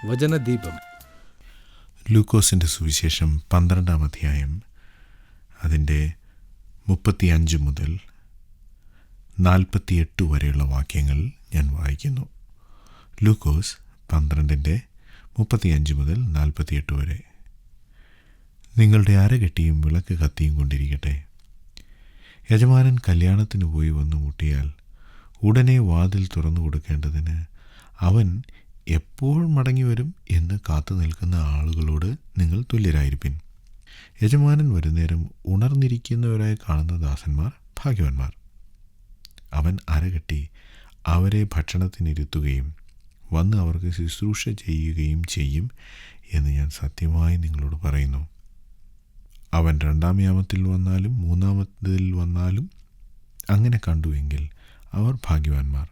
വചനദീപം. ലൂക്കോസിൻ്റെ സുവിശേഷം 12-ാം അധ്യായം അതിൻ്റെ 35 മുതൽ 48 വരെയുള്ള വാക്യങ്ങൾ ഞാൻ വായിക്കുന്നു. ലൂക്കോസ് 12-ന്റെ 35 മുതൽ 48 വരെ. നിങ്ങളുടെ അരകെട്ടിയും വിളക്ക് കത്തിയും കൊണ്ടിരിക്കട്ടെ. യജമാനൻ കല്യാണത്തിന് പോയി വന്നു മുട്ടിയാൽ ഉടനെ വാതിൽ തുറന്നു കൊടുക്കേണ്ടതിന് അവൻ എപ്പോൾ മടങ്ങി വരും എന്ന് കാത്തു നിൽക്കുന്ന ആളുകളോട് നിങ്ങൾ തുല്യരായിരിപ്പിൻ. യജമാനൻ വരുന്നേരം ഉണർന്നിരിക്കുന്നവരായി കാണുന്ന ദാസന്മാർ ഭാഗ്യവാന്മാർ. അവൻ അരകെട്ടി അവരെ ഭക്ഷണത്തിനിരുത്തുകയും വന്ന് അവർക്ക് ശുശ്രൂഷ ചെയ്യുകയും ചെയ്യും എന്ന് ഞാൻ സത്യമായി നിങ്ങളോട് പറയുന്നു. അവൻ 2-ാം യാമത്തിൽ വന്നാലും 3-ാമത്തിൽ വന്നാലും അങ്ങനെ കണ്ടുവെങ്കിൽ അവർ ഭാഗ്യവാന്മാർ.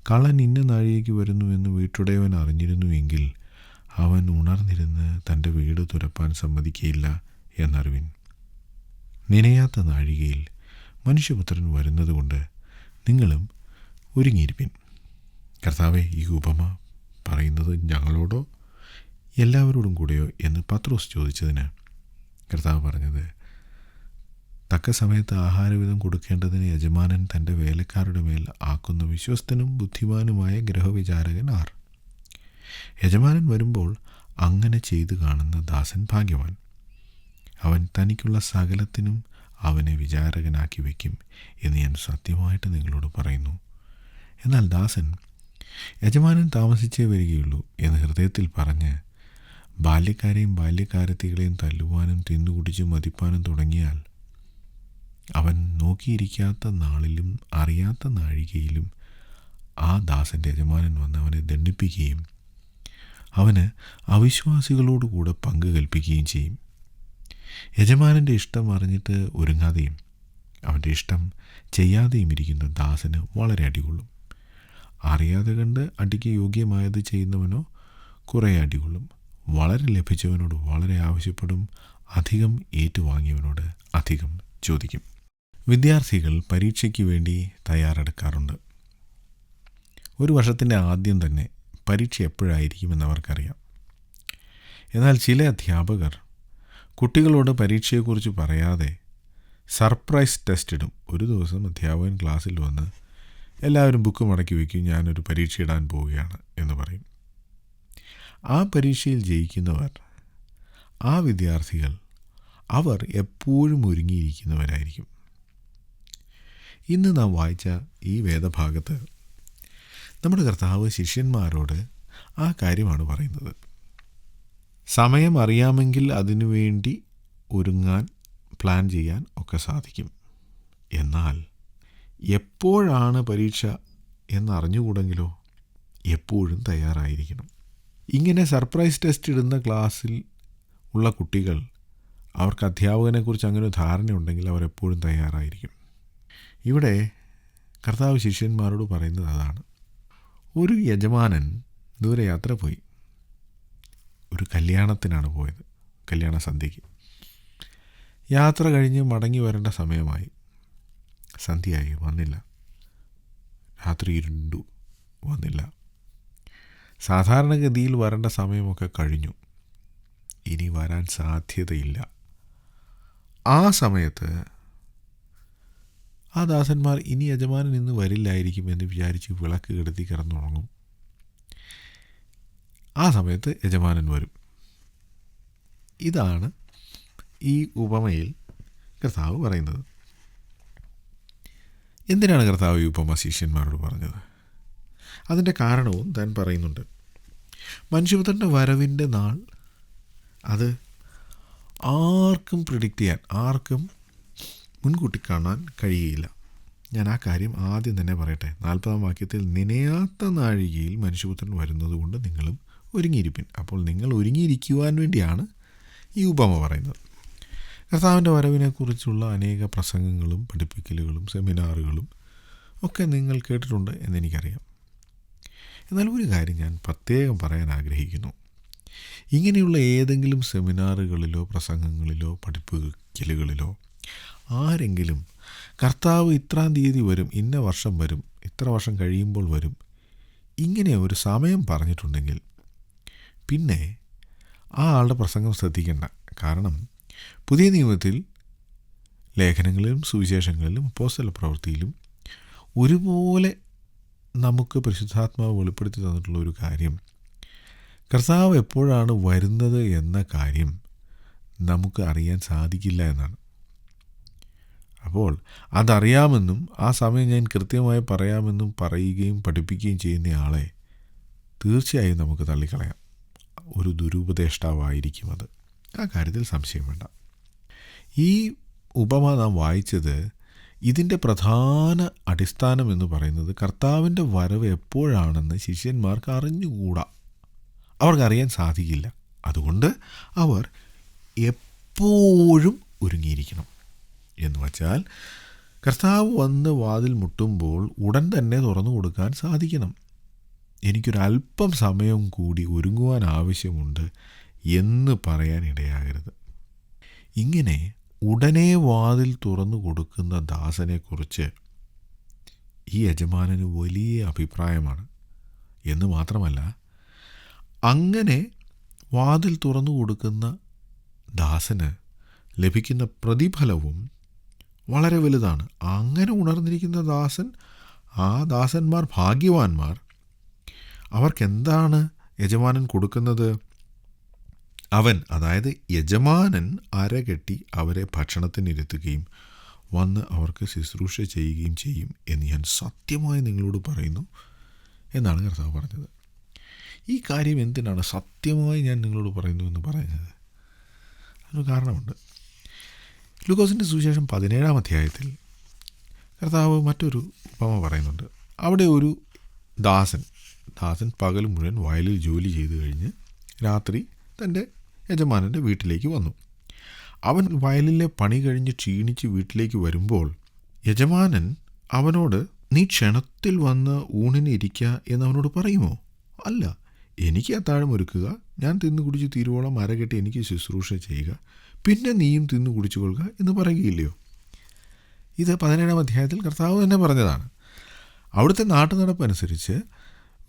കള്ളൻ ഇന്ന നാഴികയ്ക്ക് വരുന്നുവെന്ന് വീട്ടുടയവൻ അറിഞ്ഞിരുന്നുവെങ്കിൽ അവൻ ഉണർന്നിരുന്ന് തൻ്റെ വീട് തുറപ്പാൻ സമ്മതിക്കുകയില്ല എന്നറിവിൻ. നനയാത്ത നാഴികയിൽ മനുഷ്യപുത്രൻ വരുന്നതുകൊണ്ട് നിങ്ങളും ഒരുങ്ങിയിരിപ്പിൻ. കർത്താവേ, ഈ ഉപമ പറയുന്നത് ഞങ്ങളോടോ എല്ലാവരോടും കൂടെയോ എന്ന് പത്രോസ് ചോദിച്ചതിന് കർത്താവ് പറഞ്ഞത്, തക്ക സമയത്ത് ആഹാരവിധം കൊടുക്കേണ്ടതിന് യജമാനൻ തൻ്റെ വേലക്കാരുടെ മേൽ ആക്കുന്ന വിശ്വസ്തനും ബുദ്ധിമാനുമായ ഗൃഹവിചാരകൻ ആർ? യജമാനൻ വരുമ്പോൾ അങ്ങനെ ചെയ്തു കാണുന്ന ദാസൻ ഭാഗ്യവാൻ. അവൻ തനിക്കുള്ള സകലത്തിനും അവനെ വിചാരകനാക്കി വയ്ക്കും എന്ന് ഞാൻ സത്യമായിട്ട് നിങ്ങളോട് പറയുന്നു. എന്നാൽ ദാസൻ യജമാനൻ താമസിച്ചേ വരികയുള്ളൂ എന്ന് ഹൃദയത്തിൽ പറഞ്ഞ് ബാല്യക്കാരെയും ബാല്യക്കാരത്തികളെയും തല്ലുവാനും തിന്നുകുടിച്ച് മതിപ്പാനും തുടങ്ങിയാൽ അവൻ നോക്കിയിരിക്കാത്ത നാളിലും അറിയാത്ത നാഴികയിലും ആ ദാസൻ്റെ യജമാനൻ വന്ന് അവനെ ദണ്ഡിപ്പിക്കുകയും അവന് അവിശ്വാസികളോടുകൂടെ പങ്ക് കൽപ്പിക്കുകയും ചെയ്യും. യജമാനൻ്റെ ഇഷ്ടം അറിഞ്ഞിട്ട് ഒരുങ്ങാതെയും അവൻ്റെ ഇഷ്ടം ചെയ്യാതെയും ഇരിക്കുന്ന ദാസന് വളരെ അടികൊള്ളും. അറിയാതെ കണ്ട് അടിക്ക് യോഗ്യമായത് ചെയ്യുന്നവനോ കുറേ അടികൊള്ളും. വളരെ ലഭിച്ചവനോട് വളരെ ആവശ്യപ്പെടും. അധികം ഏറ്റുവാങ്ങിയവനോട് അധികം ചോദിക്കും. വിദ്യാർത്ഥികൾ പരീക്ഷയ്ക്ക് വേണ്ടി തയ്യാറെടുക്കാറുണ്ട്. ഒരു വർഷത്തിൻ്റെ ആദ്യം തന്നെ പരീക്ഷ എപ്പോഴായിരിക്കുമെന്ന് അവർക്കറിയാം. എന്നാൽ ചില അധ്യാപകർ കുട്ടികളോട് പരീക്ഷയെക്കുറിച്ച് പറയാതെ സർപ്രൈസ് ടെസ്റ്റ് ഇടും. ഒരു ദിവസം അധ്യാപകൻ ക്ലാസ്സിൽ വന്ന് എല്ലാവരും ബുക്ക് മടക്കി വയ്ക്കും, ഞാനൊരു പരീക്ഷ ഇടാൻ പോവുകയാണ് എന്ന് പറയും. ആ പരീക്ഷയിൽ ജയിക്കുന്നവർ, ആ വിദ്യാർത്ഥികൾ, അവർ എപ്പോഴും ഒരുങ്ങിയിരിക്കുന്നവരായിരിക്കും. ഇന്ന് നാം വായിച്ച ഈ വേദഭാഗത്ത് നമ്മുടെ കർത്താവ് ശിഷ്യന്മാരോട് ആ കാര്യമാണ് പറയുന്നത്. സമയം അറിയാമെങ്കിൽ അതിനുവേണ്ടി ഒരുങ്ങാൻ, പ്ലാൻ ചെയ്യാൻ ഒക്കെ സാധിക്കും. എന്നാൽ എപ്പോഴാണ് പരീക്ഷ എന്നറിഞ്ഞുകൂടെങ്കിലോ എപ്പോഴും തയ്യാറായിരിക്കണം. ഇങ്ങനെ സർപ്രൈസ് ടെസ്റ്റ് ഇടുന്ന ക്ലാസ്സിൽ ഉള്ള കുട്ടികൾ, അവർക്ക് അധ്യാപകനെക്കുറിച്ച് അങ്ങനെ ധാരണയുണ്ടെങ്കിൽ അവർ എപ്പോഴും തയ്യാറായിരിക്കും. ഇവിടെ കർത്താവ് ശിഷ്യന്മാരോട് പറയുന്നത് അതാണ്. ഒരു യജമാനൻ ദൂരെ യാത്ര പോയി. ഒരു കല്യാണത്തിനാണ് പോയത്, കല്യാണ സന്ധ്യയ്ക്ക്. യാത്ര കഴിഞ്ഞ് മടങ്ങി വരേണ്ട സമയമായി. സന്ധ്യയായി, വന്നില്ല. രാത്രി ഇരുണ്ടു, വന്നില്ല. സാധാരണഗതിയിൽ വരേണ്ട സമയമൊക്കെ കഴിഞ്ഞു. ഇനി വരാൻ സാധ്യതയില്ല. ആ സമയത്ത് ആ ദാസന്മാർ ഇനി യജമാനൻ ഇന്ന് വരില്ലായിരിക്കും എന്ന് വിചാരിച്ച് വിളക്ക് കെടുത്തി കിടന്നുറങ്ങും. ആ സമയത്ത് യജമാനൻ വരും. ഇതാണ് ഈ ഉപമയിൽ കർത്താവ് പറയുന്നത്. എന്തിനാണ് കർത്താവ് ഈ ഉപമ ശിഷ്യന്മാരോട് പറഞ്ഞത്? അതിൻ്റെ കാരണവും താൻ പറയുന്നുണ്ട്. മനുഷ്യപുത്രൻ്റെ വരവിൻ്റെ നാൾ അത് ആർക്കും പ്രിഡിക്റ്റ് ചെയ്യാൻ, ആർക്കും മുൻകൂട്ടി കാണാൻ കഴിയുകയില്ല. ഞാൻ ആ കാര്യം ആദ്യം തന്നെ പറയട്ടെ. 40-ാം വാക്യത്തിൽ നനയാത്ത നാഴികയിൽ മനുഷ്യപുത്രൻ വരുന്നത് കൊണ്ട് നിങ്ങളും ഒരുങ്ങിയിരിപ്പിൻ. അപ്പോൾ നിങ്ങൾ ഒരുങ്ങിയിരിക്കുവാൻ വേണ്ടിയാണ് ഈ ഉപമ പറയുന്നത്. കർത്താവിൻ്റെ വരവിനെക്കുറിച്ചുള്ള അനേക പ്രസംഗങ്ങളും പഠിപ്പിക്കലുകളും സെമിനാറുകളും ഒക്കെ നിങ്ങൾ കേട്ടിട്ടുണ്ട് എന്നെനിക്കറിയാം. എന്നാൽ ഒരു കാര്യം ഞാൻ പ്രത്യേകം പറയാൻ ആഗ്രഹിക്കുന്നു. ഇങ്ങനെയുള്ള ഏതെങ്കിലും സെമിനാറുകളിലോ പ്രസംഗങ്ങളിലോ പഠിപ്പിക്കലുകളിലോ ആരെങ്കിലും കർത്താവ് ഇത്രാം തീയതി വരും, ഇന്ന വർഷം വരും, ഇത്ര വർഷം കഴിയുമ്പോൾ വരും, ഇങ്ങനെ ഒരു സമയം പറഞ്ഞിട്ടുണ്ടെങ്കിൽ പിന്നെ ആ ആളുടെ പ്രസംഗം ശ്രദ്ധിക്കേണ്ട. കാരണം പുതിയ നിയമത്തിൽ ലേഖനങ്ങളിലും സുവിശേഷങ്ങളിലും അപ്പോസ്തല പ്രവൃത്തിയിലും ഒരുപോലെ നമുക്ക് പരിശുദ്ധാത്മാവ് വെളിപ്പെടുത്തി തന്നിട്ടുള്ള ഒരു കാര്യം, കർത്താവ് എപ്പോഴാണ് വരുന്നത് എന്ന കാര്യം നമുക്ക് അറിയാൻ സാധിക്കില്ല എന്നാണ്. അപ്പോൾ അതറിയാമെന്നും ആ സമയം ഞാൻ കൃത്യമായി പറയാമെന്നും പറയുകയും പഠിപ്പിക്കുകയും ചെയ്യുന്ന ആളെ തീർച്ചയായും നമുക്ക് തള്ളിക്കളയാം. ഒരു ദുരുപദേഷ്ടാവായിരിക്കും അത്. ആ കാര്യത്തിൽ സംശയം വേണ്ട. ഈ ഉപമ നാം വായിച്ചത് ഇതിൻ്റെ പ്രധാന അടിസ്ഥാനം എന്ന് പറയുന്നത് കർത്താവിൻ്റെ വരവ് എപ്പോഴാണെന്ന് ശിഷ്യന്മാർക്ക് അറിഞ്ഞുകൂടാ, അവർക്കറിയാൻ സാധിക്കില്ല. അതുകൊണ്ട് അവർ എപ്പോഴും ഒരുങ്ങിയിരിക്കണം. എന്ന് വച്ചാൽ കർത്താവ് വന്ന് വാതിൽ മുട്ടുമ്പോൾ ഉടൻ തന്നെ തുറന്നു കൊടുക്കാൻ സാധിക്കണം. എനിക്കൊരല്പം സമയം കൂടി ഒരുങ്ങുവാൻ ആവശ്യമുണ്ട് എന്ന് പറയാൻ ഇടയാകരുത്. ഇങ്ങനെ ഉടനെ വാതിൽ തുറന്നു കൊടുക്കുന്ന ദാസനെക്കുറിച്ച് ഈ യജമാനന് വലിയ അഭിപ്രായമാണ്. എന്ന് മാത്രമല്ല, അങ്ങനെ വാതിൽ തുറന്നു കൊടുക്കുന്ന ദാസന് ലഭിക്കുന്ന പ്രതിഫലവും വളരെ വലുതാണ്. അങ്ങനെ ഉണർന്നിരിക്കുന്ന ദാസൻ, ആ ദാസന്മാർ ഭാഗ്യവാന്മാർ. അവർക്കെന്താണ് യജമാനൻ കൊടുക്കുന്നത്? അവൻ, അതായത് യജമാനൻ അരകെട്ടി അവരെ ഭക്ഷണത്തിനിരുത്തുകയും വന്ന് അവർക്ക് ശുശ്രൂഷ ചെയ്യുകയും ചെയ്യും എന്ന് ഞാൻ സത്യമായി നിങ്ങളോട് പറയുന്നു എന്നാണ് കർത്താവ് പറഞ്ഞത്. ഈ കാര്യം എന്തിനാണ് സത്യമായി ഞാൻ നിങ്ങളോട് പറയുന്നു എന്ന് പറയുന്നത്? അതിന് കാരണമുണ്ട്. ലൂക്കോസിൻ്റെ സുവിശേഷം 17-ാം അധ്യായത്തിൽ കർത്താവ് മറ്റൊരു ഉപമ പറയുന്നുണ്ട്. അവിടെ ഒരു ദാസൻ പകൽ മുഴുവൻ വയലിൽ ജോലി ചെയ്തു കഴിഞ്ഞ് രാത്രി തൻ്റെ യജമാനൻ്റെ വീട്ടിലേക്ക് വന്നു. അവൻ വയലിലെ പണി കഴിഞ്ഞ് ക്ഷീണിച്ച് വീട്ടിലേക്ക് വരുമ്പോൾ യജമാനൻ അവനോട്, നീ ക്ഷണത്തിൽ വന്ന് ഊണിന് ഇരിക്കുക എന്നവനോട് പറയുമോ? അല്ല, എനിക്ക് അത്താഴം ഒരുക്കുക, ഞാൻ തിന്നു കുടിച്ച് തീരുവോളം അരകെട്ടി എനിക്ക് ശുശ്രൂഷ ചെയ്യുക, പിന്നെ നീയും തിന്നു കുടിച്ചു കൊള്ളുക എന്ന് പറയുകയില്ലയോ? ഇത് 17-ാം അധ്യായത്തിൽ കർത്താവ് തന്നെ പറഞ്ഞതാണ്. അവിടുത്തെ നാട്ടുനടപ്പനുസരിച്ച്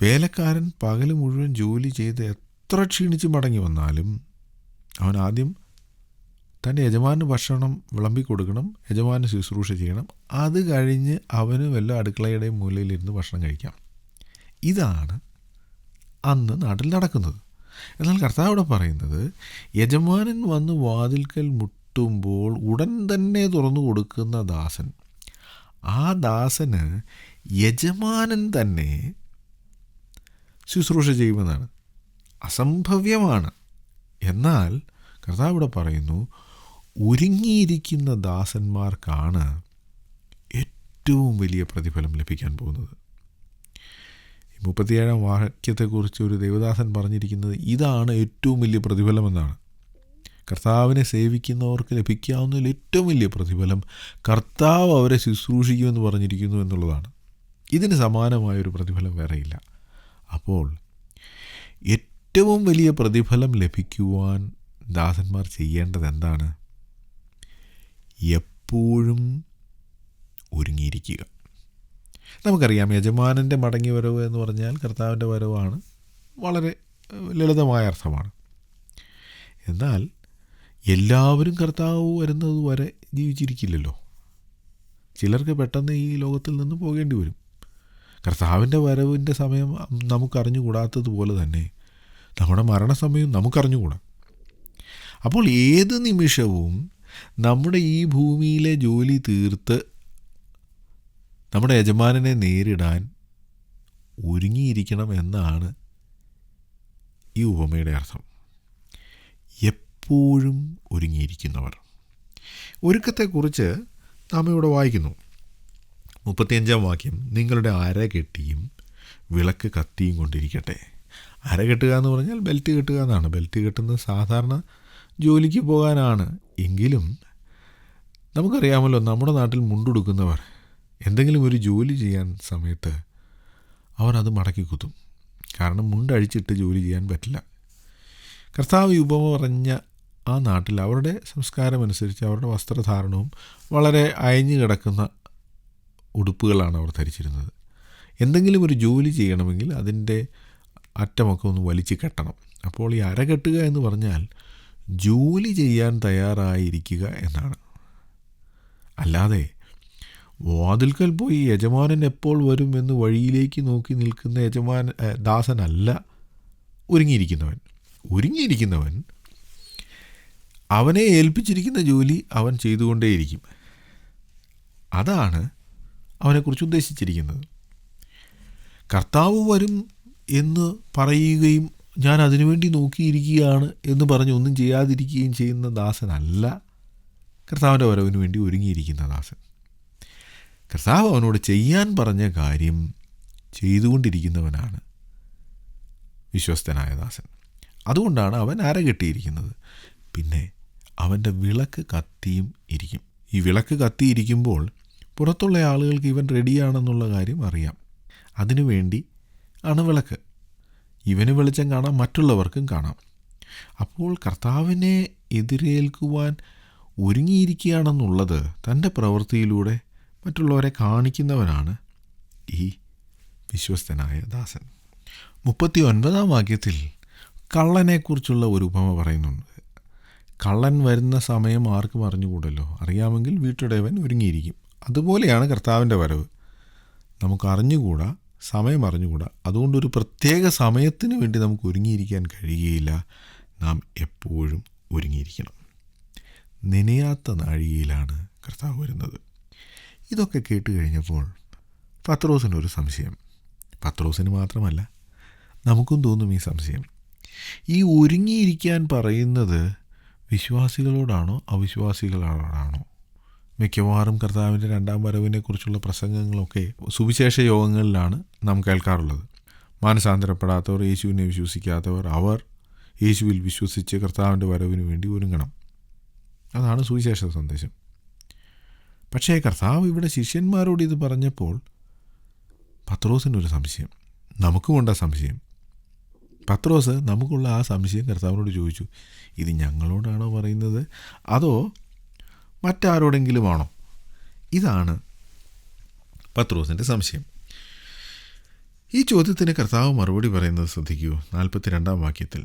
വേലക്കാരൻ പകൽ മുഴുവൻ ജോലി ചെയ്ത് എത്ര ക്ഷീണിച്ച് മടങ്ങി വന്നാലും അവൻ ആദ്യം തൻ്റെ യജമാനന് ഭക്ഷണം വിളമ്പി കൊടുക്കണം, യജമാനന് ശുശ്രൂഷ ചെയ്യണം. അത് കഴിഞ്ഞ് അവന് വല്ല അടുക്കളയുടെയും മൂലയിലിരുന്ന് ഭക്ഷണം കഴിക്കാം. ഇതാണ് അന്ന് നാട്ടിൽ നടക്കുന്നത്. എന്നാൽ കർത്താവ് ഇവിടെ പറയുന്നത്, യജമാനൻ വന്ന് വാതിൽക്കൽ മുട്ടുമ്പോൾ ഉടൻ തന്നെ തുറന്നു കൊടുക്കുന്ന ദാസൻ, ആ ദാസന് യജമാനൻ തന്നെ ശുശ്രൂഷ ചെയ്യുമെന്നാണ്. അസംഭവ്യമാണ്. എന്നാൽ കർത്താവ് ഇവിടെ പറയുന്നു, ഒരുങ്ങിയിരിക്കുന്ന ദാസന്മാർക്കാണ് ഏറ്റവും വലിയ പ്രതിഫലം ലഭിക്കാൻ പോകുന്നത്. 37-ാം വാക്യത്തെക്കുറിച്ച് ഒരു ദേവദാസൻ പറഞ്ഞിരിക്കുന്നത് ഇതാണ് ഏറ്റവും വലിയ പ്രതിഫലമെന്നാണ്. കർത്താവിനെ സേവിക്കുന്നവർക്ക് ലഭിക്കാവുന്നതിൽ ഏറ്റവും വലിയ പ്രതിഫലം കർത്താവ് അവരെ ശുശ്രൂഷിക്കുമെന്ന് പറഞ്ഞിരിക്കുന്നു എന്നുള്ളതാണ്. ഇതിന് സമാനമായൊരു പ്രതിഫലം വേറെയില്ല. അപ്പോൾ ഏറ്റവും വലിയ പ്രതിഫലം ലഭിക്കുവാൻ ദാസന്മാർ ചെയ്യേണ്ടത് എന്താണ്? എപ്പോഴും ഒരുങ്ങിയിരിക്കുക. നമുക്കറിയാം, യജമാനൻ്റെ മടങ്ങി വരവ് എന്ന് പറഞ്ഞാൽ കർത്താവിൻ്റെ വരവാണ്. വളരെ ലളിതമായ അർത്ഥമാണ്. എന്നാൽ എല്ലാവരും കർത്താവ് വരുന്നത് വരെ ജീവിച്ചിരിക്കില്ലല്ലോ. ചിലർക്ക് പെട്ടെന്ന് ഈ ലോകത്തിൽ നിന്ന് പോകേണ്ടി വരും. കർത്താവിൻ്റെ വരവിൻ്റെ സമയം നമുക്കറിഞ്ഞുകൂടാത്തതുപോലെ തന്നെ നമ്മുടെ മരണസമയം നമുക്കറിഞ്ഞുകൂടാ. അപ്പോൾ ഏത് നിമിഷവും നമ്മുടെ ഈ ഭൂമിയിലെ ജോലി തീർത്ത് നമ്മുടെ യജമാനനെ നേരിടാൻ ഒരുങ്ങിയിരിക്കണം എന്നാണ് ഈ ഉപമയുടെ അർത്ഥം. എപ്പോഴും ഒരുങ്ങിയിരിക്കുന്നവർ. ഒരുക്കത്തെക്കുറിച്ച് നാം ഇവിടെ വായിക്കുന്നു. 35-ാം വാക്യം, നിങ്ങളുടെ അര കെട്ടിയും വിളക്ക് കത്തിയും കൊണ്ടിരിക്കട്ടെ. അര കെട്ടുക എന്ന് പറഞ്ഞാൽ ബെൽറ്റ് കെട്ടുക എന്നാണ്. ബെൽറ്റ് കെട്ടുന്നത് സാധാരണ ജോലിക്ക് പോകാനാണ്. എങ്കിലും നമുക്കറിയാമല്ലോ, നമ്മുടെ നാട്ടിൽ മുണ്ടുടുക്കുന്നവർ എന്തെങ്കിലും ഒരു ജോലി ചെയ്യാൻ സമയത്ത് അവർ അത് മടക്കി കുത്തും. കാരണം മുണ്ടഴിച്ചിട്ട് ജോലി ചെയ്യാൻ പറ്റില്ല. കർത്താവ് ഈ ഉപമ പറഞ്ഞ ആ നാട്ടിൽ അവരുടെ സംസ്കാരമനുസരിച്ച് അവരുടെ വസ്ത്രധാരണവും വളരെ അയഞ്ഞു കിടക്കുന്ന ഉടുപ്പുകളാണ് അവർ ധരിച്ചിരുന്നത്. എന്തെങ്കിലും ഒരു ജോലി ചെയ്യണമെങ്കിൽ അതിൻ്റെ അറ്റമൊക്കെ ഒന്ന് വലിച്ച് കെട്ടണം. അപ്പോൾ ഈ അരകെട്ടുക എന്ന് പറഞ്ഞാൽ ജോലി ചെയ്യാൻ തയ്യാറായിരിക്കുക എന്നാണ്. അല്ലാതെ വാതിൽക്കൽ പോയി യജമാനൻ എപ്പോൾ വരും എന്ന് വഴിയിലേക്ക് നോക്കി നിൽക്കുന്ന ദാസനല്ല ഒരുങ്ങിയിരിക്കുന്നവൻ. ഒരുങ്ങിയിരിക്കുന്നവൻ അവനെ ഏൽപ്പിച്ചിരിക്കുന്ന ജോലി അവൻ ചെയ്തുകൊണ്ടേയിരിക്കും. അതാണ് അവനെക്കുറിച്ച് ഉദ്ദേശിച്ചിരിക്കുന്നത്. കർത്താവ് വരും എന്ന് പറയുകയും ഞാൻ അതിനുവേണ്ടി നോക്കിയിരിക്കുകയാണ് എന്ന് പറഞ്ഞ് ഒന്നും ചെയ്യാതിരിക്കുകയും ചെയ്യുന്ന ദാസനല്ല കർത്താവിൻ്റെ വരവിന് വേണ്ടി ഒരുങ്ങിയിരിക്കുന്ന ദാസൻ. കർത്താവ് അവനോട് ചെയ്യാൻ പറഞ്ഞ കാര്യം ചെയ്തുകൊണ്ടിരിക്കുന്നവനാണ് വിശ്വസ്തനായ ദാസൻ. അതുകൊണ്ടാണ് അവൻ അരകെട്ടിയിരിക്കുന്നത്. പിന്നെ അവൻ്റെ വിളക്ക് കത്തിയും ഇരിക്കും. ഈ വിളക്ക് കത്തിയിരിക്കുമ്പോൾ പുറത്തുള്ള ആളുകൾക്ക് ഇവൻ റെഡിയാണെന്നുള്ള കാര്യം അറിയാം. അതിനുവേണ്ടി ആണ് വിളക്ക്. ഇവന് വെളിച്ചം കാണാം, മറ്റുള്ളവർക്കും കാണാം. അപ്പോൾ കർത്താവിനെ എതിരേൽക്കുവാൻ ഒരുങ്ങിയിരിക്കുകയാണെന്നുള്ളത് തൻ്റെ പ്രവൃത്തിയിലൂടെ മറ്റുള്ളവരെ കാണിക്കുന്നവനാണ് ഈ വിശ്വസ്തനായ ദാസൻ. 39 വാക്യത്തിൽ കള്ളനെക്കുറിച്ചുള്ള ഒരു ഉപമ പറയുന്നുണ്ട്. കള്ളൻ വരുന്ന സമയം ആർക്കും അറിഞ്ഞുകൂടല്ലോ. അറിയാമെങ്കിൽ വീട്ടുടയവൻ ഒരുങ്ങിയിരിക്കും. അതുപോലെയാണ് കർത്താവിൻ്റെ വരവ്. നമുക്ക് അറിഞ്ഞുകൂടാ, സമയം അറിഞ്ഞുകൂടാ. അതുകൊണ്ടൊരു പ്രത്യേക സമയത്തിന് വേണ്ടി നമുക്ക് ഒരുങ്ങിയിരിക്കാൻ കഴിയുകയില്ല. നാം എപ്പോഴും ഒരുങ്ങിയിരിക്കണം. നനയാത്ത നാഴികയിലാണ് കർത്താവ് വരുന്നത്. ഇതൊക്കെ കേട്ട് കഴിഞ്ഞപ്പോൾ പത്രോസിനൊരു സംശയം. പത്രോസിന് മാത്രമല്ല, നമുക്കും തോന്നും ഈ സംശയം. ഈ ഒരുങ്ങിയിരിക്കാൻ പറയുന്നത് വിശ്വാസികളോടാണോ അവിശ്വാസികളോടാണോ? മിക്കവാറും കർത്താവിൻ്റെ രണ്ടാം വരവിനെക്കുറിച്ചുള്ള പ്രസംഗങ്ങളൊക്കെ സുവിശേഷ യോഗങ്ങളിലാണ് നാം കേൾക്കാറുള്ളത്. മാനസാന്തരപ്പെടാത്തവർ, യേശുവിനെ വിശ്വസിക്കാത്തവർ, അവർ യേശുവിൽ വിശ്വസിച്ച് കർത്താവിൻ്റെ വരവിന് വേണ്ടി ഒരുങ്ങണം. അതാണ് സുവിശേഷ സന്ദേശം. പക്ഷേ കർത്താവ് ഇവിടെ ശിഷ്യന്മാരോട് ഇത് പറഞ്ഞപ്പോൾ പത്രോസിനൊരു സംശയം. നമുക്കുമുണ്ട സംശയം. പത്രോസ് നമുക്കുള്ള ആ സംശയം കർത്താവിനോട് ചോദിച്ചു, ഇത് ഞങ്ങളോടാണോ പറയുന്നത് അതോ മറ്റാരോടെങ്കിലുമാണോ? ഇതാണ് പത്രോസിൻ്റെ സംശയം. ഈ ചോദ്യത്തിന് കർത്താവ് മറുപടി പറയുന്നത് ശ്രദ്ധിക്കൂ. 42 വാക്യത്തിൽ,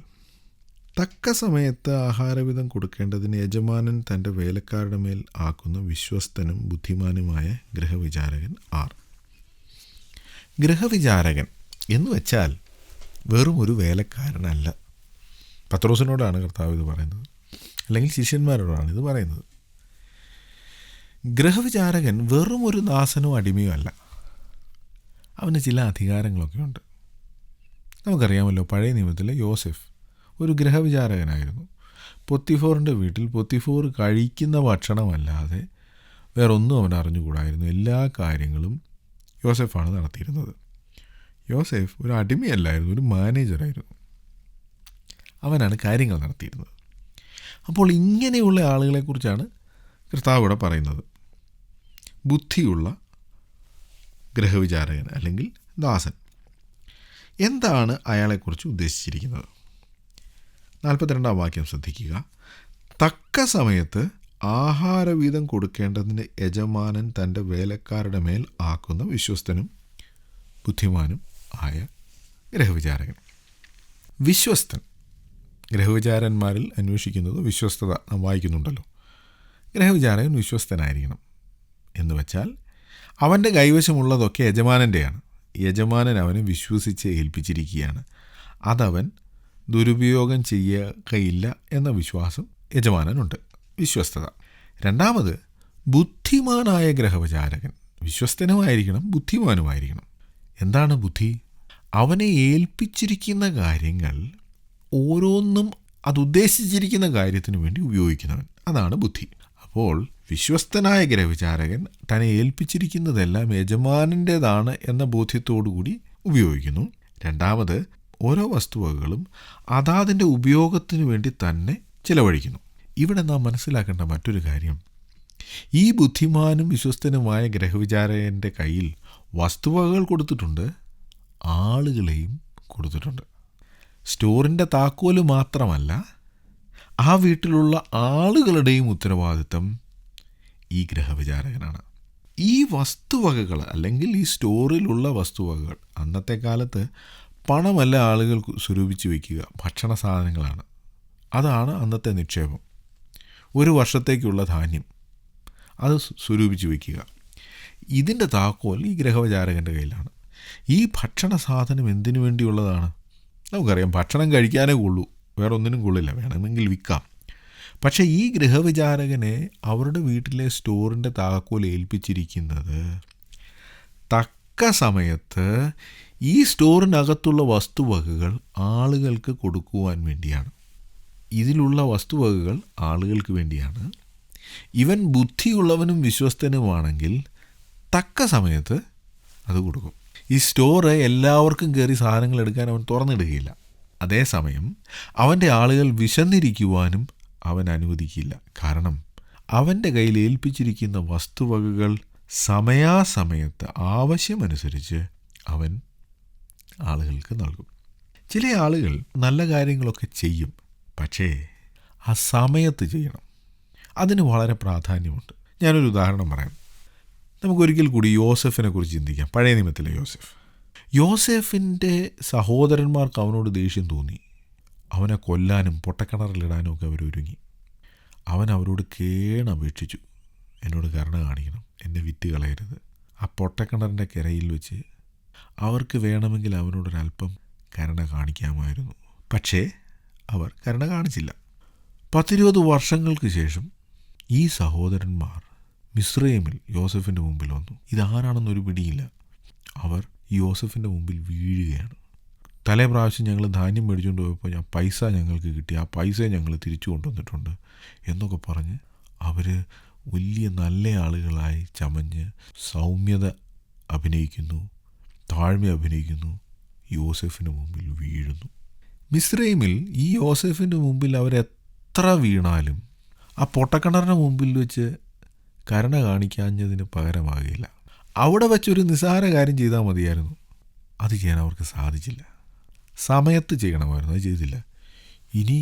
തക്ക സമയത്ത് ആഹാരവിധം കൊടുക്കേണ്ടതിന് യജമാനൻ തൻ്റെ വേലക്കാരുടെ മേൽ ആക്കുന്ന വിശ്വസ്തനും ബുദ്ധിമാനുമായ ഗൃഹവിചാരകൻ ആർ. ഗൃഹവിചാരകൻ എന്ന് വെച്ചാൽ വെറും ഒരു വേലക്കാരനല്ല. പത്രോസിനോടാണ് കർത്താവ് ഇത് പറയുന്നത്, അല്ലെങ്കിൽ ശിഷ്യന്മാരോടാണ് ഇത് പറയുന്നത്. ഗൃഹവിചാരകൻ വെറും ഒരു ദാസനോ അടിമയോ അല്ല. അവന് ചില അധികാരങ്ങളൊക്കെ ഉണ്ട്. നമുക്കറിയാമല്ലോ, പഴയ നിയമത്തിലെ യോസെഫ് ഒരു ഗൃഹവിചാരകനായിരുന്നു. പൊത്തിഫോറിൻ്റെ വീട്ടിൽ പൊത്തിഫോർ കഴിക്കുന്ന ഭക്ഷണമല്ലാതെ വേറൊന്നും അവൻ അറിഞ്ഞുകൂടായിരുന്നു. എല്ലാ കാര്യങ്ങളും യോസെഫാണ് നടത്തിയിരുന്നത്. യോസെഫ് ഒരു അടിമയല്ലായിരുന്നു, ഒരു മാനേജറായിരുന്നു. അവനാണ് കാര്യങ്ങൾ നടത്തിയിരുന്നത്. അപ്പോൾ ഇങ്ങനെയുള്ള ആളുകളെക്കുറിച്ചാണ് കർത്താവ് ഇവിടെ പറയുന്നത്. ബുദ്ധിയുള്ള ഗൃഹവിചാരകൻ അല്ലെങ്കിൽ ദാസൻ. എന്താണ് അയാളെക്കുറിച്ച് ഉദ്ദേശിച്ചിരിക്കുന്നത്? 42 വാക്യം ശ്രദ്ധിക്കുക. തക്ക സമയത്ത് ആഹാരവീതം കൊടുക്കേണ്ടതിന് യജമാനൻ തൻ്റെ വേലക്കാരുടെ മേൽ ആക്കുന്ന വിശ്വസ്തനും ബുദ്ധിമാനും ആയ ഗൃഹവിചാരകൻ. വിശ്വസ്തൻ, ഗൃഹവിചാരന്മാരിൽ അന്വേഷിക്കുന്നത് വിശ്വസ്തത നാം വായിക്കുന്നുണ്ടല്ലോ. ഗൃഹവിചാരകൻ വിശ്വസ്തനായിരിക്കണം എന്ന് വെച്ചാൽ അവൻ്റെ കൈവശമുള്ളതൊക്കെ യജമാനൻ്റെയാണ്. യജമാനൻ അവനെ വിശ്വസിച്ച് ഏൽപ്പിച്ചിരിക്കുകയാണ്. അതവൻ ദുരുപയോഗം ചെയ്യുകയില്ല എന്ന വിശ്വാസം യജമാനനുണ്ട്. വിശ്വസ്തത. രണ്ടാമത്, ബുദ്ധിമാനായ ഗൃഹവിചാരകൻ. വിശ്വസ്തനുമായിരിക്കണം, ബുദ്ധിമാനുമായിരിക്കണം. എന്താണ് ബുദ്ധി? അവനെ ഏൽപ്പിച്ചിരിക്കുന്ന കാര്യങ്ങൾ ഓരോന്നും അതുദ്ദേശിച്ചിരിക്കുന്ന കാര്യത്തിന് വേണ്ടി ഉപയോഗിക്കുന്നവൻ. അതാണ് ബുദ്ധി. അപ്പോൾ വിശ്വസ്തനായ ഗൃഹവിചാരകൻ തന്നെ ഏൽപ്പിച്ചിരിക്കുന്നതെല്ലാം യജമാനൻ്റേതാണ് എന്ന ബോധ്യത്തോടുകൂടി ഉപയോഗിക്കുന്നു. രണ്ടാമത്, ഓരോ വസ്തുവകകളും അതാതിൻ്റെ ഉപയോഗത്തിന് വേണ്ടി തന്നെ ചിലവഴിക്കുന്നു. ഇവിടെ നാം മനസ്സിലാക്കേണ്ട മറ്റൊരു കാര്യം, ഈ ബുദ്ധിമാനും വിശ്വസ്തനുമായ ഗൃഹവിചാരകൻ്റെ കയ്യിൽ വസ്തുവകകൾ കൊടുത്തിട്ടുണ്ട്, ആളുകളെയും കൊടുത്തിട്ടുണ്ട്. സ്റ്റോറിൻ്റെ താക്കോല് മാത്രമല്ല, ആ വീട്ടിലുള്ള ആളുകളുടെയും ഉത്തരവാദിത്തം ഈ ഗൃഹവിചാരകനാണ്. ഈ വസ്തുവകകൾ അല്ലെങ്കിൽ ഈ സ്റ്റോറിലുള്ള വസ്തുവകകൾ, അന്നത്തെ കാലത്ത് പണമല്ല ആളുകൾ സ്വരൂപിച്ച് വയ്ക്കുക, ഭക്ഷണ സാധനങ്ങളാണ്. അതാണ് അന്നത്തെ നിക്ഷേപം. ഒരു വർഷത്തേക്കുള്ള ധാന്യം അത് സ്വരൂപിച്ച് വയ്ക്കുക. ഇതിൻ്റെ താക്കോൽ ഈ ഗ്രഹവിചാരകൻ്റെ കയ്യിലാണ്. ഈ ഭക്ഷണ സാധനം എന്തിനു വേണ്ടിയുള്ളതാണ്? നമുക്കറിയാം, ഭക്ഷണം കഴിക്കാനേ കൊള്ളൂ, വേറെ ഒന്നിനും കൊള്ളില്ല, വേണമെങ്കിൽ വിൽക്കാം. പക്ഷേ ഈ ഗൃഹവിചാരകനെ അവരുടെ വീട്ടിലെ സ്റ്റോറിൻ്റെ താക്കോൽ ഏൽപ്പിച്ചിരിക്കുന്നത് തക്ക സമയത്ത് ഈ സ്റ്റോറിനകത്തുള്ള വസ്തുവകകൾ ആളുകൾക്ക് കൊടുക്കുവാൻ വേണ്ടിയാണ്. ഇതിലുള്ള വസ്തുവകകൾ ആളുകൾക്ക് വേണ്ടിയാണ്. ഇവൻ ബുദ്ധിയുള്ളവനും വിശ്വസ്തനുമാണെങ്കിൽ തക്ക സമയത്ത് അത് കൊടുക്കും. ഈ സ്റ്റോറ് എല്ലാവർക്കും കയറി സാധനങ്ങൾ എടുക്കാൻ അവൻ തുറന്നിടുകയില്ല. അതേസമയം അവൻ്റെ ആളുകൾ വിശന്നിരിക്കുവാനും അവൻ അനുവദിക്കില്ല. കാരണം അവൻ്റെ കയ്യിൽ ഏൽപ്പിച്ചിരിക്കുന്ന വസ്തുവകകൾ സമയാസമയത്ത് ആവശ്യമനുസരിച്ച് അവൻ ആളുകൾക്ക് നൽകും. ചില ആളുകൾ നല്ല കാര്യങ്ങളൊക്കെ ചെയ്യും, പക്ഷേ ആ സമയത്ത് ചെയ്യണം. അതിന് വളരെ പ്രാധാന്യമുണ്ട്. ഞാനൊരു ഉദാഹരണം പറയാം. നമുക്കൊരിക്കൽ കൂടി യോസെഫിനെ കുറിച്ച് ചിന്തിക്കാം. പഴയ നിയമത്തിലെ യോസെഫിൻ്റെ സഹോദരന്മാർക്ക് അവനോട് ദേഷ്യം തോന്നി. അവനെ കൊല്ലാനും പൊട്ടക്കിണറിലിടാനും ഒക്കെ അവരൊരുങ്ങി. അവൻ അവരോട് കേണപേക്ഷിച്ചു, എന്നോട് കരുണ കാണിക്കണം, എന്നെ വിറ്റ് കളയരുത്. ആ പൊട്ടക്കിണറിൻ്റെ കരയിൽ വെച്ച് അവർക്ക് വേണമെങ്കിൽ അവനോടൊരല്പം കരുണ കാണിക്കാമായിരുന്നു. പക്ഷേ അവർ കരുണ കാണിച്ചില്ല. 10-20 വർഷങ്ങൾക്ക് ശേഷം ഈ സഹോദരന്മാർ മിസ്രയീമിൽ യോസെഫിൻ്റെ മുമ്പിൽ വന്നു. ഇതാരാണെന്നൊരു പിടിയില്ല. അവർ യോസെഫിൻ്റെ മുമ്പിൽ വീഴുകയാണ്. തലേ പ്രാവശ്യം ഞങ്ങൾ ധാന്യം മേടിച്ചുകൊണ്ട് പോയപ്പോൾ പൈസ ഞങ്ങൾക്ക് കിട്ടി, ആ പൈസ ഞങ്ങൾ തിരിച്ചു കൊണ്ടുവന്നിട്ടുണ്ട് എന്നൊക്കെ പറഞ്ഞ് അവർ വലിയ നല്ല ആളുകളായി ചമഞ്ഞ് സൗമ്യത അഭിനയിക്കുന്നു, താഴ്മ അഭിനയിക്കുന്നു, യോസെഫിന് മുമ്പിൽ വീഴുന്നു. മിസ്രയീമിൽ ഈ യോസെഫിൻ്റെ മുമ്പിൽ അവരെത്ര വീണാലും ആ പൊട്ടക്കിണറിൻ്റെ മുമ്പിൽ വെച്ച് കരുണ കാണിക്കാഞ്ഞതിന് പകരമാകില്ല. അവിടെ വെച്ചൊരു നിസ്സാര കാര്യം ചെയ്താൽ മതിയായിരുന്നു. അത് ചെയ്യാൻ അവർക്ക് സാധിച്ചില്ല. സമയത്ത് ചെയ്യണമായിരുന്നു, അത് ചെയ്തില്ല. ഇനി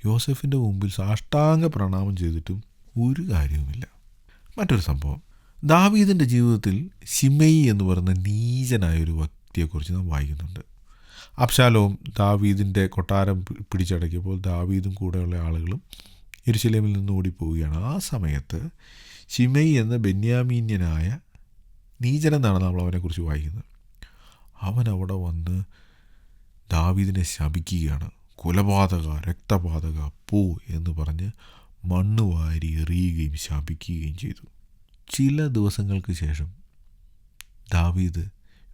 യോസെഫിൻ്റെ മുമ്പിൽ സാഷ്ടാംഗ പ്രണാമം ചെയ്തിട്ടും ഒരു കാര്യവുമില്ല. മറ്റൊരു സംഭവം, ദാവീദിൻ്റെ ജീവിതത്തിൽ ശിമെയി എന്ന് പറയുന്ന നീചനായൊരു വ്യക്തിയെക്കുറിച്ച് നാം വായിക്കുന്നുണ്ട്. അബ്ശാലോം ദാവീദിൻ്റെ കൊട്ടാരം പിടിച്ചടക്കിയപ്പോൾ ദാവീദും കൂടെയുള്ള ആളുകളും യെരൂശലേമിൽ നിന്ന് ഓടിപ്പോവുകയാണ്. ആ സമയത്ത് ശിമെയി എന്ന ബെന്യാമീന്യനായ നീചനെന്നാണ് നമ്മൾ അവനെക്കുറിച്ച് വായിക്കുന്നത്. അവൻ അവിടെ വന്ന് ദാവീദിനെ ശപിക്കുകയാണ്. കുലപാതക, രക്തപാതക, പോ എന്ന് പറഞ്ഞ് മണ്ണ് വാരി എറിയുകയും ശപിക്കുകയും ചെയ്തു. ചില ദിവസങ്ങൾക്ക് ശേഷം ദാവീദ്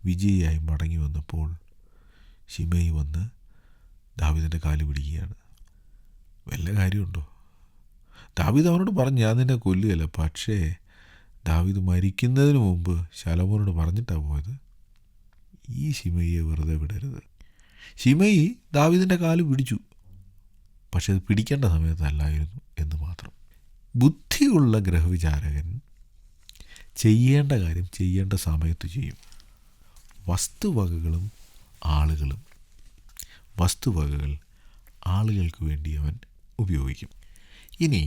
വിജയിയായി മടങ്ങി വന്നപ്പോൾ ശിമെയി വന്ന് ദാവീദിൻ്റെ കാല് പിടിക്കുകയാണ്. വല്ല കാര്യമുണ്ടോ? ദാവീദ് അവനോട് പറഞ്ഞു, ഞാൻ നിന്നെ കൊല്ലുകയല്ല. പക്ഷേ ദാവീദ് മരിക്കുന്നതിന് മുമ്പ് ശലോമോനോട് പറഞ്ഞിട്ടാണ് പോയത്, ഈ ശിമെയിയെ വെറുതെ വിടരുത്. ശിമെയി ദാവീദിൻ്റെ കാല് പിടിച്ചു, പക്ഷെ അത് പിടിക്കേണ്ട സമയത്തല്ലായിരുന്നു എന്ന് മാത്രം. ബുദ്ധിയുള്ള ഗ്രഹവിചാരകൻ ചെയ്യേണ്ട കാര്യം ചെയ്യേണ്ട സമയത്ത് ചെയ്യും. വസ്തുവകകളും ആളുകളും, വസ്തുവകകൾ ആളുകൾക്ക് വേണ്ടി അവൻ ഉപയോഗിക്കും. ഇനി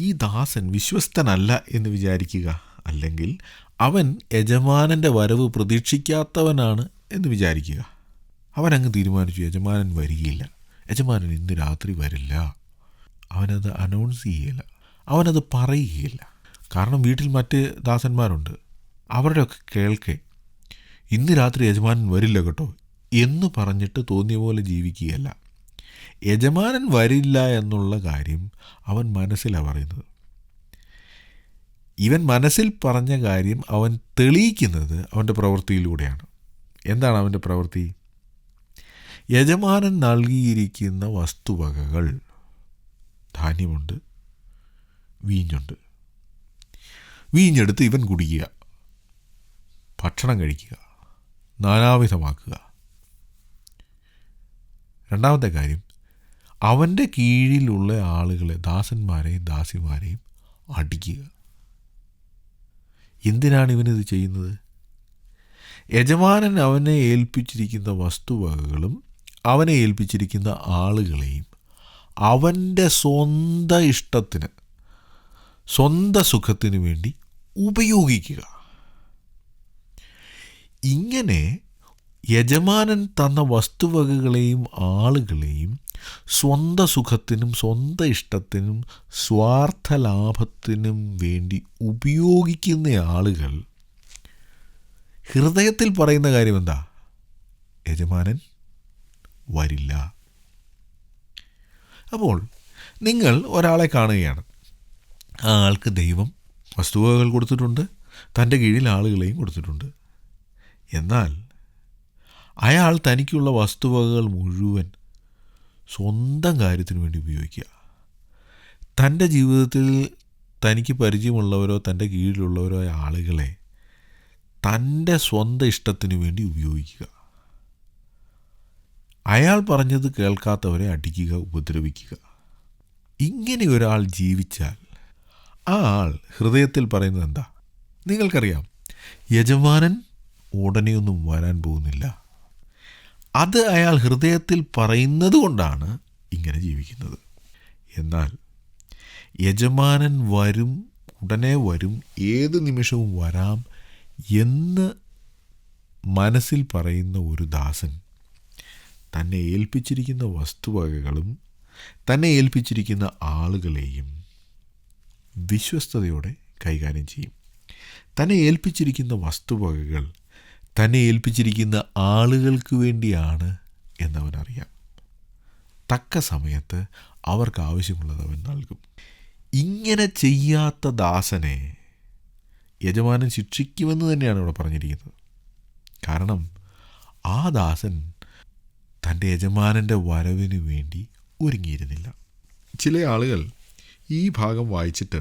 ഈ ദാസൻ വിശ്വസ്തനല്ല എന്ന് വിചാരിക്കുക, അല്ലെങ്കിൽ അവൻ യജമാനൻ്റെ വരവ് പ്രതീക്ഷിക്കാത്തവനാണ് എന്ന് വിചാരിക്കുക. അവനങ്ങ് തീരുമാനിച്ചു, യജമാനൻ വരികയില്ല, യജമാനൻ ഇന്ന് രാത്രി വരില്ല. അവനത് അനൗൺസ് ചെയ്യുകയില്ല, അവനത് പറയുകയില്ല. കാരണം വീട്ടിൽ മറ്റ് ദാസന്മാരുണ്ട്. അവരുടെയൊക്കെ കേൾക്കെ ഇന്ന് രാത്രി യജമാനൻ വരില്ല കേട്ടോ എന്ന് പറഞ്ഞിട്ട് തോന്നിയ പോലെ ജീവിക്കുകയല്ല. യജമാനൻ വരില്ല എന്നുള്ള കാര്യം അവൻ മനസ്സിലാണ് പറയുന്നത്. ഇവൻ മനസ്സിൽ പറഞ്ഞ കാര്യം അവൻ തെളിയിക്കുന്നത് അവൻ്റെ പ്രവൃത്തിയിലൂടെയാണ്. എന്താണ് അവൻ്റെ പ്രവൃത്തി? യജമാനൻ നൽകിയിരിക്കുന്ന വസ്തുവകകൾ, ധാന്യമുണ്ട്, വീഞ്ഞുണ്ട്, വീഞ്ഞെടുത്ത് ഇവൻ കുടിക്കുക, ഭക്ഷണം കഴിക്കുക, നാനാവിധമാക്കുക. രണ്ടാമത്തെ കാര്യം, അവൻ്റെ കീഴിലുള്ള ആളുകളെ, ദാസന്മാരെയും ദാസിമാരെയും അടിക്കുക. എന്തിനാണ് ഇവനിത് ചെയ്യുന്നത്? യജമാനൻ അവനെ ഏൽപ്പിച്ചിരിക്കുന്ന വസ്തുവകകളും അവനെ ഏൽപ്പിച്ചിരിക്കുന്ന ആളുകളെയും അവൻ്റെ സ്വന്തം ഇഷ്ടത്തിന്, സ്വന്തം സുഖത്തിന് വേണ്ടി ഉപയോഗിക്കുക. ഇങ്ങനെ യജമാനൻ തന്ന വസ്തുവകകളെയും ആളുകളെയും സ്വന്തം സുഖത്തിനും സ്വന്തം ഇഷ്ടത്തിനും സ്വാർത്ഥ ലാഭത്തിനും വേണ്ടി ഉപയോഗിക്കുന്ന ആളുകൾ ഹൃദയത്തിൽ പറയുന്ന കാര്യം എന്താ? യജമാനൻ വരില്ല. അപ്പോൾ നിങ്ങൾ ഒരാളെ കാണുകയാണ്. ആ ആൾക്ക് ദൈവം വസ്തുവകകൾ കൊടുത്തിട്ടുണ്ട്, തൻ്റെ കീഴിൽ ആളുകളെയും കൊടുത്തിട്ടുണ്ട്. എന്നാൽ അയാൾ തനിക്കുള്ള വസ്തുവകകൾ മുഴുവൻ സ്വന്തം കാര്യത്തിന് വേണ്ടി ഉപയോഗിക്കുക. തൻ്റെ ജീവിതത്തിൽ തനിക്ക് പരിചയമുള്ളവരോ തൻ്റെ കീഴിലുള്ളവരോ ആയ ആളുകളെ തൻ്റെ സ്വന്തം ഇഷ്ടത്തിന് വേണ്ടി ഉപയോഗിക്കുക. അയാൾ പറഞ്ഞത് കേൾക്കാത്തവരെ അടിക്കുക, ഉപദ്രവിക്കുക. ഇങ്ങനെ ഒരാൾ ജീവിച്ചാൽ ആ ആൾ ഹൃദയത്തിൽ പറയുന്നത് എന്താ? നിങ്ങൾക്കറിയാം, യജമാനൻ ഉടനെയൊന്നും വരാൻ പോകുന്നില്ല. അത് അയാൾ ഹൃദയത്തിൽ പറയുന്നത് കൊണ്ടാണ് ഇങ്ങനെ ജീവിക്കുന്നത്. എന്നാൽ യജമാനൻ വരും, ഉടനെ വരും, ഏത് നിമിഷവും വരാം എന്ന് മനസ്സിൽ പറയുന്ന ഒരു ദാസൻ തന്നെ ഏൽപ്പിച്ചിരിക്കുന്ന വസ്തുവകകളും തന്നെ ഏൽപ്പിച്ചിരിക്കുന്ന ആളുകളെയും വിശ്വസ്തയോടെ കൈകാര്യം ചെയ്യും. തന്നെ ഏൽപ്പിച്ചിരിക്കുന്ന വസ്തുവകകൾ തന്നെ ഏൽപ്പിച്ചിരിക്കുന്ന ആളുകൾക്ക് വേണ്ടിയാണ് എന്നവനറിയാം. തക്ക സമയത്ത് അവർക്ക് ആവശ്യമുള്ളത് അവൻ നൽകും. ഇങ്ങനെ ചെയ്യാത്ത ദാസനെ യജമാനൻ ശിക്ഷിക്കുമെന്ന് തന്നെയാണ് ഇവിടെ പറഞ്ഞിരിക്കുന്നത്. കാരണം ആ ദാസൻ തൻ്റെ യജമാനൻ്റെ വരവിന് വേണ്ടി ഒരുങ്ങിയിരുന്നില്ല. ചില ആളുകൾ ഈ ഭാഗം വായിച്ചിട്ട്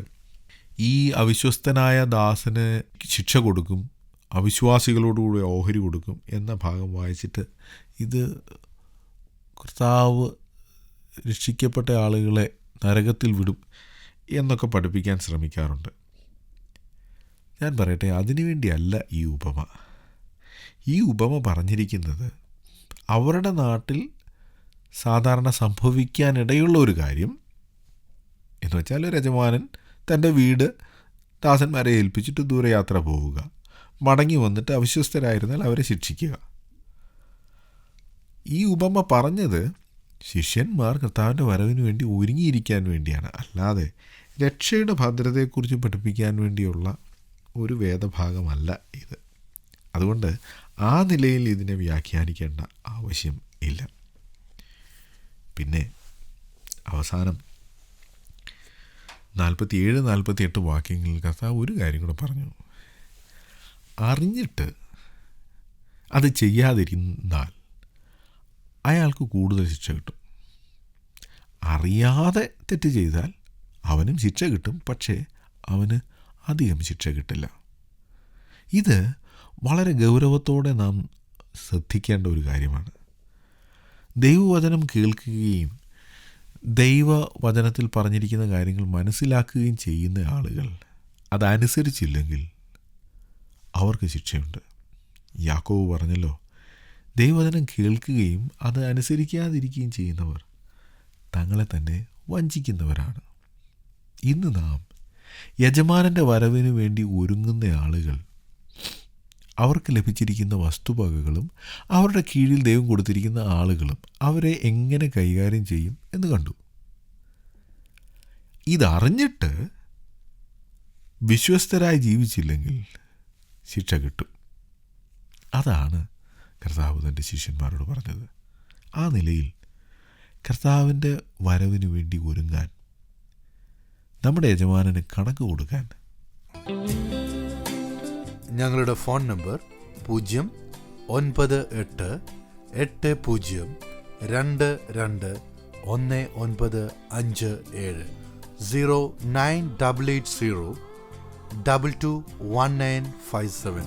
ഈ അവിശ്വസ്തനായ ദാസന് ശിക്ഷ കൊടുക്കും, അവിശ്വാസികളോടുകൂടി ഓഹരി കൊടുക്കും എന്ന ഭാഗം വായിച്ചിട്ട് ഇത് കർത്താവ് രക്ഷിക്കപ്പെട്ട ആളുകളെ നരകത്തിൽ വിടും എന്നൊക്കെ പഠിപ്പിക്കാൻ ശ്രമിക്കാറുണ്ട്. ഞാൻ പറയട്ടെ, അതിനുവേണ്ടിയല്ല ഈ ഉപമ. ഈ ഉപമ പറഞ്ഞിരിക്കുന്നത് അവരുടെ നാട്ടിൽ സാധാരണ സംഭവിക്കാനിടയുള്ള ഒരു കാര്യം എന്ന് വെച്ചാൽ, ഒരു യജമാനൻ തൻ്റെ വീട് ദാസന്മാരെ ഏൽപ്പിച്ചിട്ട് ദൂരയാത്ര പോവുക, മടങ്ങി വന്നിട്ട് അവിശ്വസ്തരായിരുന്നാൽ അവരെ ശിക്ഷിക്കുക. ഈ ഉപമ പറഞ്ഞത് ശിഷ്യന്മാർ കർത്താവിൻ്റെ വരവിന് വേണ്ടി ഒരുങ്ങിയിരിക്കാൻ വേണ്ടിയാണ്, അല്ലാതെ രക്ഷയുടെ ഭദ്രതയെക്കുറിച്ച് പഠിപ്പിക്കാൻ വേണ്ടിയുള്ള ഒരു വേദഭാഗമല്ല ഇത്. അതുകൊണ്ട് ആ നിലയിൽ ഇതിനെ വ്യാഖ്യാനിക്കേണ്ട ആവശ്യം ഇല്ല. പിന്നെ അവസാനം 47-48 വാക്യങ്ങളിൽ കർത്താവ് ഒരു കാര്യം കൂടെ പറഞ്ഞു. അറിഞ്ഞിട്ട് അത് ചെയ്യാതിരുന്നാൽ അയാൾക്ക് കൂടുതൽ ശിക്ഷ കിട്ടും. അറിയാതെ തെറ്റ് ചെയ്താൽ അവനും ശിക്ഷ കിട്ടും, പക്ഷേ അവന് അധികം ശിക്ഷ കിട്ടില്ല. ഇത് വളരെ ഗൗരവത്തോടെ നാം ശ്രദ്ധിക്കേണ്ട ഒരു കാര്യമാണ്. ദൈവവചനം കേൾക്കുകയും ദൈവവചനത്തിൽ പറഞ്ഞിരിക്കുന്ന കാര്യങ്ങൾ മനസ്സിലാക്കുകയും ചെയ്യുന്ന ആളുകൾ അതനുസരിച്ചില്ലെങ്കിൽ അവർക്ക് ശിക്ഷയുണ്ട്. യാക്കോബ് പറഞ്ഞല്ലോ, ദൈവവചനം കേൾക്കുകയും അത് അനുസരിക്കാതിരിക്കുകയും ചെയ്യുന്നവർ തങ്ങളെ തന്നെ വഞ്ചിക്കുന്നവരാണ്. ഇന്ന് നാം യജമാനൻ്റെ വരവിന് വേണ്ടി ഒരുങ്ങുന്ന ആളുകൾ അവർക്ക് ലഭിച്ചിരിക്കുന്ന വസ്തുവകകളും അവരുടെ കീഴിൽ ദൈവം കൊടുത്തിരിക്കുന്ന ആളുകളും അവരെ എങ്ങനെ കൈകാര്യം ചെയ്യും എന്ന് കണ്ടു. ഇതറിഞ്ഞിട്ട് വിശ്വസ്തരായി ജീവിച്ചില്ലെങ്കിൽ ശിക്ഷ കിട്ടും. അതാണ് കർത്താവ് തൻ്റെ ശിഷ്യന്മാരോട് പറഞ്ഞത്. ആ നിലയിൽ കർത്താവിൻ്റെ വരവിന് വേണ്ടി ഒരുങ്ങാൻ, നമ്മുടെ യജമാനന് കണക്ക് കൊടുക്കാൻ. ഞങ്ങളുടെ ഫോൺ നമ്പർ 09880221957 09880221957.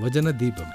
വചനദീപം